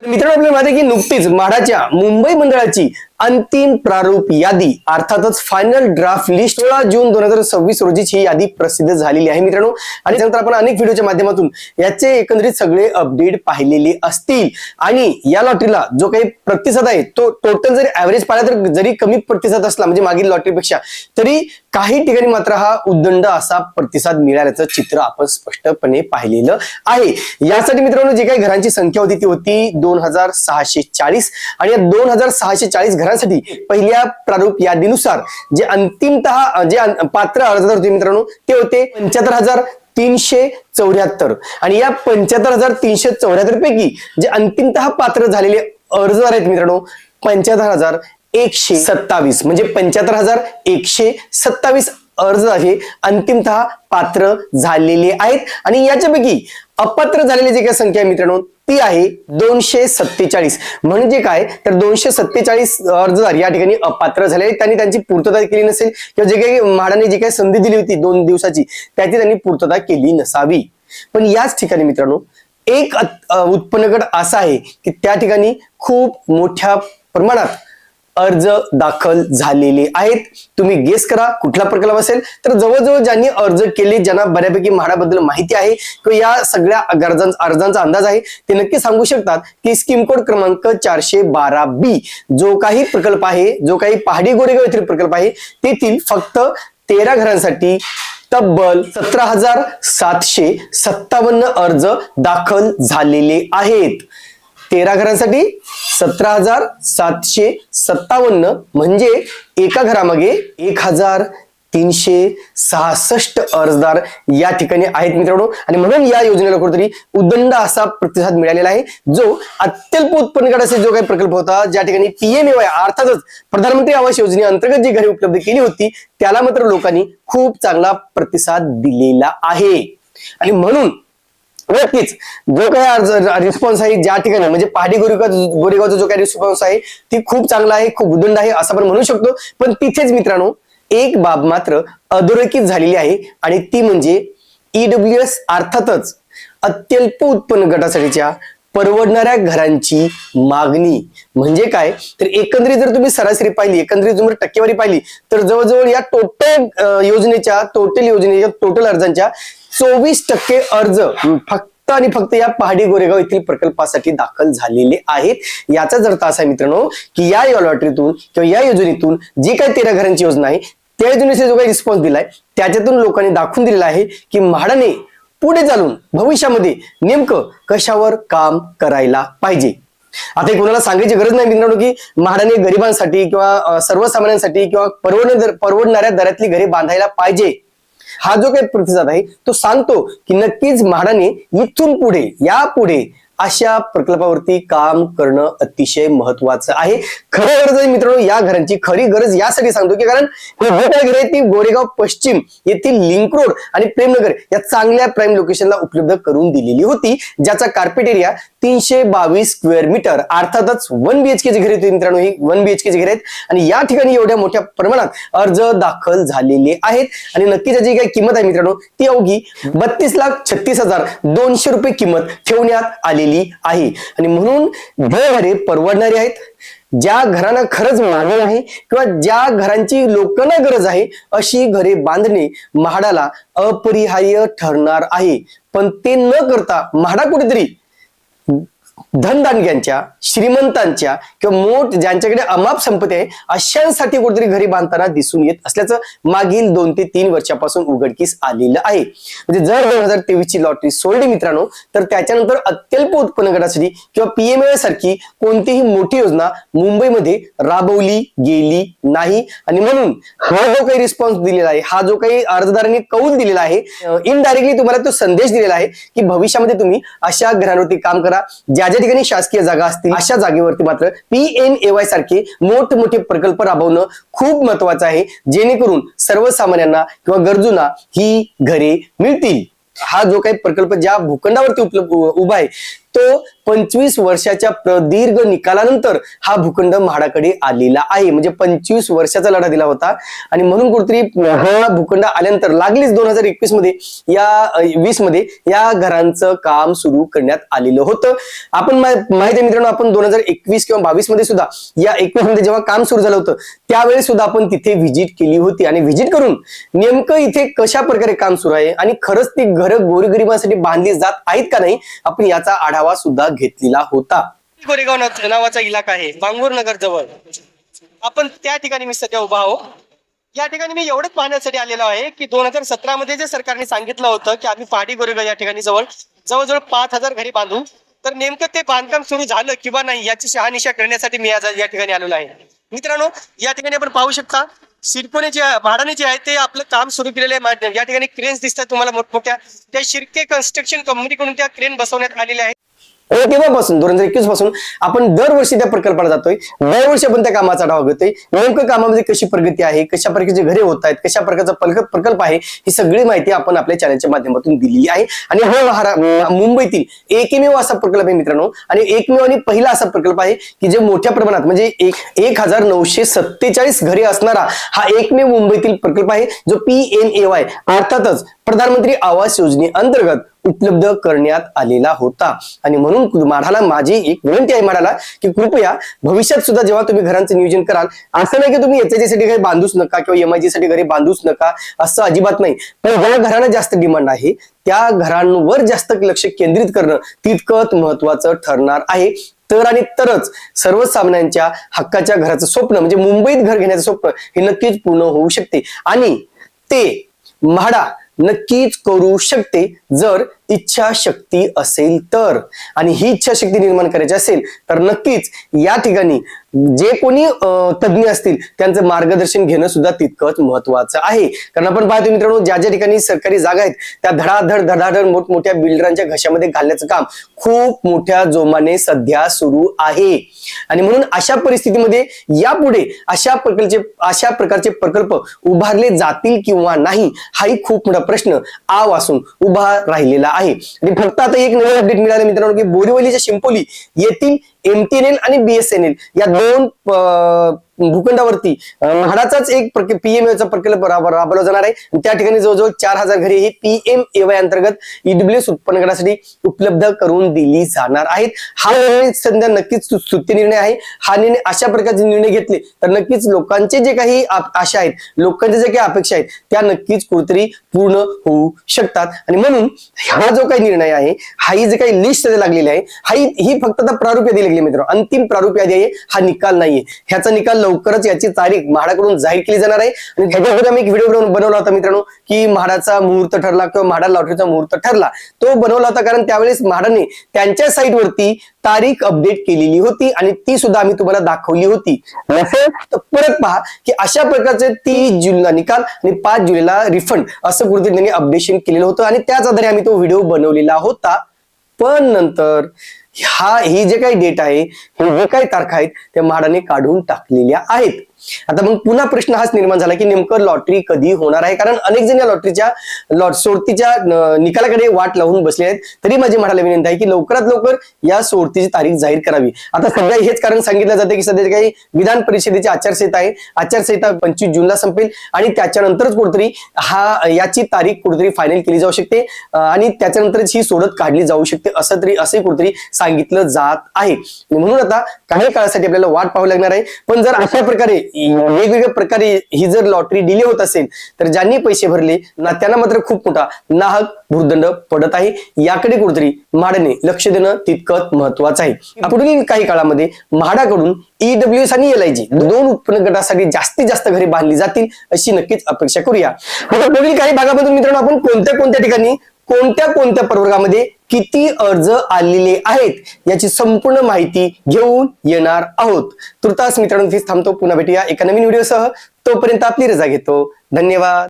मित्रांनो, आपल्याला माहिती आहे की नुकतीच म्हाडाच्या मुंबई मंडळाची अंतिम प्रारूप यादी अर्थातच फायनल ड्राफ्ट लिस्ट 16 जून 2026 रोजीची ही यादी प्रसिद्ध झालेली आहे मित्रांनो। आणि त्यानंतर आपण अनेक व्हिडिओच्या माध्यमातून याचे एकंदरीत सगळे अपडेट पाहिलेले असतील आणि या लॉटरीला जो काही प्रतिसाद आहे तो टोटल जरी ऍव्हरेज पाहिला तर जरी कमी प्रतिसाद असला म्हणजे मागील लॉटरीपेक्षा तरी काही ठिकाणी मात्र हा उद्दंड असा प्रतिसाद मिळाल्याचं चित्र आपण स्पष्टपणे पाहिलेलं आहे। यासाठी मित्रांनो जी काही घरांची संख्या होती ती होती 2640 आणि या 2640 घरांसाठी पहिल्या प्रारूप यादीनुसार जे अंतिमतः जे पात्र अर्जदार होते मित्रांनो ते होते 75,374 आणि या 75,374 पैकी जे अंतिमतः पात्र झालेले अर्जदार आहेत मित्रांनो 75,127 म्हणजे 75,127 अर्जदार हे अंतिमतः पात्र झालेले आहेत आणि याच्यापैकी अपात्र झालेली जी काही संख्या आहे मित्रांनो ती आहे 247। म्हणजे काय तर 247 अर्जदार या ठिकाणी अपात्र झाले, त्यांनी त्यांची पूर्तता केली नसेल किंवा जे काही म्हाडाने जी काही संधी दिली होती 2 दिवसाची त्याची त्यांनी पूर्तता केली नसावी। पण याच ठिकाणी मित्रांनो एक उत्पन्न गट असा आहे की त्या ठिकाणी खूप मोठ्या प्रमाणात अर्ज दाखल झालेले आहेत। तुम्ही गेस करा कुठला प्रकल्प असेल तर जवळजवळ ज्यांनी अर्ज केले ज्यांना बऱ्यापैकी म्हाडाबद्दल माहिती आहे किंवा या सगळ्या अर्जांचा अंदाज आहे ते नक्की सांगू शकतात की स्कीम कोड क्रमांक 412B जो काही प्रकल्प आहे, जो काही पहाडी गोरेगाव येथील प्रकल्प आहे तेथील फक्त 13 घरांसाठी तब्बल 17,757 अर्ज दाखल झालेले आहेत। 13 घरांसाठी 17,757 म्हणजे एका घरामागे 1,366 अर्जदार या ठिकाणी आहेत मित्रांनो। आणि म्हणून या योजनेला कुठेतरी उदंड असा प्रतिसाद मिळालेला आहे जो अत्यल्प उत्पन्न गटाचा जो काही प्रकल्प होता ज्या ठिकाणी PMAY अर्थातच प्रधानमंत्री आवास योजनेअंतर्गत जी घरे उपलब्ध केली होती त्याला मात्र लोकांनी खूप चांगला प्रतिसाद दिलेला आहे। आणि म्हणून नक्कीच जो काही रिस्पॉन्स आहे ज्या ठिकाणी म्हणजे पहाडी गोरेगावचा जो काही रिस्पॉन्स आहे ती खूप चांगला आहे, खूप उदंड आहे असं आपण म्हणू शकतो। पण तिथेच मित्रांनो एक बाब मात्र अधोरेखित झालेली आहे आणि ती म्हणजे EWS अर्थातच अत्यल्प उत्पन्न गटासाठीच्या परवडणाऱ्या घरांची मागणी। म्हणजे काय तर एकंदरीत जर तुम्ही सरासरी पाहिली, एकंदरीत जर टक्केवारी पाहिली तर जवळजवळ या टोटल योजनेच्या टोटल अर्जांच्या 24% अर्ज फक्त आणि फक्त या पहाडी गोरेगाव येथील प्रकल्पासाठी दाखल झालेले आहेत। याचाच अर्थ असा आहे मित्रांनो की या लॉटरीतून किंवा या योजनेतून जी काही 13 घरांची योजना आहे त्या योजनेचा जो काही रिस्पॉन्स दिलाय त्याच्यातून लोकांनी दाखवून दिलेला आहे की म्हाडाने पुढे चालून भविष्यामध्ये नेमकं कशावर काम करायला पाहिजे। आता कोणाला सांगायची गरज नाही मित्रांनो की म्हाडाने गरिबांसाठी किंवा सर्वसामान्यांसाठी किंवा परवडणाऱ्या दरातली घरे बांधायला पाहिजे। हा जो काही प्रतिसाद आहे तो सांगतो की नक्कीच म्हाडाने इथून पुढे यापुढे अशा प्रकल्पावरती काम करणं अतिशय महत्वाचं आहे। खरी गरज आहे मित्रांनो या घरांची, खरी गरज यासाठी सांगतो की कारण घरे ती गोरेगाव पश्चिम येथील लिंक रोड आणि प्रेमनगर या चांगल्या प्राईम लोकेशनला उपलब्ध करून दिलेली होती ज्याचा कार्पेट एरिया 322 स्क्वेअर मीटर अर्थातच 1 BHK ची घरे होती मित्रांनो। ही 1 BHK ची घरे आहेत आणि या ठिकाणी एवढ्या मोठ्या प्रमाणात अर्ज दाखल झालेले आहेत आणि नक्कीच याची काही किंमत आहे मित्रांनो ती अवघी 32,36,200 रुपये किंमत ठेवण्यात आलेली आहे। आणि म्हणून घरे परवडणारी आहेत, ज्या घरांना खरंच मागणी आहे किंवा ज्या घरांची लोकांना गरज आहे अशी घरे बांधणे म्हाडाला अपरिहार्य ठरणार आहे। पण ते न करता म्हाडा कुठेतरी धनदांडग्यांच्या, श्रीमंतांच्या किंवा ज्यांच्याकडे अमाप संपत्ती आहे अशांसाठी कुठेतरी घरी बांधताना दिसून येत असल्याचं मागील 2 ते 3 वर्षापासून उघडकीस आलेलं आहे। म्हणजे जर 2023 ची लॉटरी सोडली मित्रांनो तर त्याच्यानंतर अत्यल्प उत्पन्न गटासाठी किंवा PMAY सारखी कोणतीही मोठी योजना मुंबईमध्ये राबवली गेली नाही। आणि म्हणून हा जो काही रिस्पॉन्स दिलेला आहे, हा जो काही अर्जदारांनी कौल दिलेला आहे, इनडायरेक्टली तुम्हाला तो संदेश दिलेला आहे की भविष्यामध्ये तुम्ही अशा घरांवरती काम करा ज्या ठिकाणी शासकीय जागा असतील अशा जागेवरती मात्र PMAY सारखे मोठमोठे प्रकल्प राबवणं खूप महत्वाचं आहे जेणेकरून सर्वसामान्यांना किंवा गरजूंना ही घरे मिळतील। हा जो काही प्रकल्प ज्या भूखंडावरती उभा आहे तो 25 वर्षाच्या प्रदीर्घ निकालानंतर हा भूखंड म्हाडाकडे आलेला आहे. म्हणजे 25 वर्षाचा लढा दिला होता आणि म्हणून कुठेतरी हा भूखंड आल्यानंतर लागलीच 2021 मध्ये या 20 मध्ये या घरांचं काम सुरू करण्यात आलेलं होतं. आपण माहिती आहे मित्रांनो, आपण 2021 किंवा 22 मध्ये सुद्धा या 21 मध्ये जेव्हा काम सुरू झालं होतं त्यावेळी सुद्धा आपण तिथे व्हिजिट केली होती आणि व्हिजिट करून नेमकं इथे कशा प्रकारे काम सुरू आहे आणि खरंच ती घरं गोरगरिबांसाठी बांधली जात आहेत का नाही आपण याचा आढावा सुद्धा घेतलेला होता. गोरेगाव नावाचा इलाका आहे, बांगूर नगर जवळ. आपण त्या ठिकाणी मी सध्या उभा आहो. या ठिकाणी मी एवढंच पाहण्यासाठी आलेलो आहे की 2017 मध्ये जे सरकारने सांगितलं होतं की आम्ही पहाडी गोरेगाव या ठिकाणी जवळजवळ 5000 घरी बांधू, तर नेमकं ते बांधकाम सुरू झालं किंवा नाही याची शहानिशा करण्यासाठी मी आज या ठिकाणी आलेलो आहे. मित्रांनो, या ठिकाणी आपण पाहू शकता सिडकोने जे म्हाडाने जे आहे ते आपलं काम सुरू केलेलं आहे. या ठिकाणी क्रेन्स दिसतात तुम्हाला मोठमोठ्या, त्या शिर्के कन्स्ट्रक्शन कंपनीकडून त्या क्रेन बसवण्यात आलेल्या आहेत. तेव्हापासून 2021 पासून आपण दरवर्षी त्या प्रकल्पाला जातोय, दरवर्षी आपण त्या कामाचा आढावा घेतोय. नेमकं कामामध्ये कशी प्रगती आहे, कशा प्रकारचे घरे होत आहेत, कशा प्रकारचा प्रकल्प आहे, ही सगळी माहिती आपण आपल्या चॅनलच्या माध्यमातून दिलेली आहे. आणि हा मुंबईतील एकमेव असा प्रकल्प आहे मित्रांनो, आणि एकमेव आणि पहिला असा प्रकल्प आहे की जे मोठ्या प्रमाणात म्हणजे 1947 घरे असणारा हा एकमेव मुंबईतील प्रकल्प आहे जो PMAY अर्थातच प्रधानमंत्री आवास योजनेअंतर्गत उपलब्ध करण्यात आलेला होता. आणि म्हणून म्हाडाला माझी एक विनंती आहे म्हाडाला की कृपया भविष्यात सुद्धा जेव्हा तुम्ही घरांचं नियोजन कराल, असं नाही की तुम्ही HIG साठी घरे बांधूच नका किंवा MIG साठी घरे बांधूच नका, असं अजिबात नाही. पण ज्या घरांना जास्त डिमांड आहे त्या घरांवर जास्त लक्ष केंद्रित करणं तितकंच महत्वाचं ठरणार आहे. तर आणि तरच सर्वसामान्यांच्या हक्काच्या घराचं स्वप्न म्हणजे मुंबईत घर घेण्याचं स्वप्न हे नक्कीच पूर्ण होऊ शकते. आणि ते म्हाडा नक्कीच करू शकते जर इच्छाशक्ती असेल तर. आणि ही इच्छाशक्ती निर्माण करायची असेल तर नक्कीच या ठिकाणी जे कोणी तज्ञ असतील त्यांचं मार्गदर्शन घेणं सुद्धा तितकंच महत्वाचं आहे. कारण आपण पाहतो मित्रांनो, ज्या ज्या ठिकाणी सरकारी जागा आहेत त्या धडाधड मोठमोठ्या बिल्डरांच्या घशामध्ये घालण्याचं काम खूप मोठ्या जोमाने सध्या सुरू आहे. आणि म्हणून अशा परिस्थितीमध्ये यापुढे अशा प्रकारचे प्रकल्प उभारले जातील किंवा नाही हाही खूप मोठा प्रश्न आव असून उभा राहिलेला आहे. आणि फक्त आता एक नवीन अपडेट मिळालं मित्रांनो की बोरीवलीच्या शिंपोली येथील MTNL आणि BSNL या दोन भूखंडावरती म्हाडाचाच एक PMAY प्रकल्प राबवला जाणार आहे. त्या ठिकाणी जवळजवळ 4000 घरे ही PMAY अंतर्गत EWS उत्पन्न गटासाठी उपलब्ध करून दिली जाणार आहेत. हा निर्णय सध्या नक्कीच स्तुत्य निर्णय आहे. हा निर्णय अशा प्रकारचे निर्णय घेतले तर नक्कीच लोकांचे जे काही आशा आहेत, लोकांच्या जे काही अपेक्षा आहेत त्या नक्कीच कुठेतरी पूर्ण होऊ शकतात. आणि म्हणून हा जो काही निर्णय आहे, हा जे काही लिस्ट लागलेली आहे, ही फक्त आता प्रारूप यादी लागली मित्रांनो, अंतिम प्रारूप यादी आहे, हा निकाल नाहीये. ह्याचा निकाल लवकरच याची तारीख म्हाडाकडून जाहीर केली जाणार आहे. आणि ह्याच्यावर आम्ही एक व्हिडिओ बनवला होता मित्रांनो की म्हाडाचा मुहूर्त ठरला किंवा म्हाडा लॉटरीचा मुहूर्त ठरला. तो बनवला होता कारण त्यावेळेस म्हाडाने त्यांच्या साईटवरती तारीख अपडेट केलेली होती आणि ती सुद्धा आम्ही तुम्हाला दाखवली होती. तर परत पहा की अशा प्रकारचे 30 जुलैला निकाल आणि 5 जुलैला रिफंड असं कुठेतरी त्यांनी अपडेशन केलेलं होतं आणि त्याच आधारे आम्ही तो व्हिडिओ बनवलेला होता. पण नंतर ही जे काही डेट आहे, हे जे काही तारखा आहेत त्या म्हाडाने काढून टाकलेल्या आहेत. आता मग पुन्हा प्रश्न हाच निर्माण झाला की नेमकं लॉटरी कधी होणार आहे. कारण अनेक जण या लॉटरीच्या सोडतीच्या निकालाकडे वाट लावून बसले आहेत. तरी माझी म्हाडाला विनंती आहे की लवकरात लवकर या सोडतीची तारीख जाहीर करावी. आता सध्या हेच कारण सांगितलं जाते की सध्या काही विधान परिषदेची आचारसंहिता आहे, आचारसंहिता 25 जूनला संपेल आणि त्याच्यानंतरच कुठेतरी याची तारीख कुठेतरी फायनल केली जाऊ शकते आणि त्याच्यानंतरच ही सोडत काढली जाऊ शकते असंही कुठेतरी सांगितलं जात आहे. म्हणून आता काही काळासाठी आपल्याला वाट पाहावी लागणार आहे. पण जर अशा प्रकारे वेगवेगळ्या प्रकारे ही जर लॉटरी डिले होत असेल तर ज्यांनी पैसे भरले ना त्यांना मात्र खूप मोठा नाहक भुर्दंड पडत आहे. याकडे कुठेतरी म्हाडाने लक्ष देणं तितकंच महत्वाचं आहे. पुढील काही काळामध्ये म्हाडाकडून EWS आणि LIG दोन उत्पन्न गटासाठी जास्तीत जास्त घरे बांधली जातील अशी नक्कीच अपेक्षा करूया. पुढील काही भागामधून मित्रांनो आपण कोणत्या ठिकाणी कोणत्या प्रवर्गामध्ये किती अर्ज आलेले आहेत याची संपूर्ण माहिती घेऊन येणार आहोत. तुर्तास मित्रांनो इथेच थांबतो. पुन्हा भेटूया एका नवीन व्हिडिओसह. तोपर्यंत आपली रजा घेतो. धन्यवाद.